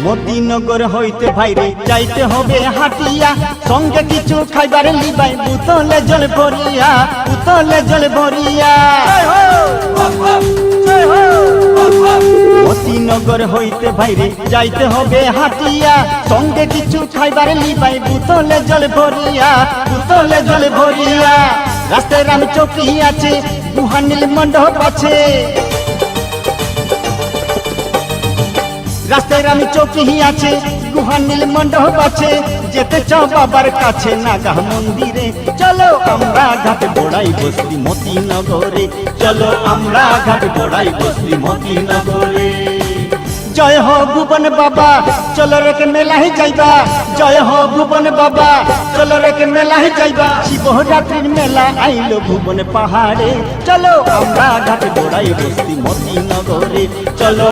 মতিনগর হইতে ভাইরে যাইতে হবে হাটিয়া, সঙ্গে কিছু খাইবার লিবাই বুতলে জল ভরিয়া, বুতলে জল ভরিয়া। মতিনগর হইতে ভাইরে যাইতে হবে হাটিয়া, সঙ্গে কিছু খাইবার লিবাই বুতলে জল ভরিয়া, বুতলে জল ভরিয়া। রাস্তায় রাম চৌকি আছে, গুহানীল মণ্ডপ আছে, রাস্তায় রাম চৌকি আছে, গুহানীল মণ্ডপ আছে। যেতে চাও বাবার কাছে নাগা মন্দিরে, চলো আমরা ঘাট বড়াই বস্তি মতিনগরে, চলো আমরা ঘাট বড়াই বস্তি মতিনগরে। জয় হো ভুবন বাবা, চলো রেকে মেলায় যাইবা, জয় হো ভুবন বাবা, চলো রেকে মেলায় যাইবা। শিবরাত্রির মেলা আইলো ভুবন পাহাড়ে, চলো আমরা ঘাট বড়াই বস্তি মতিনগরে, চলো।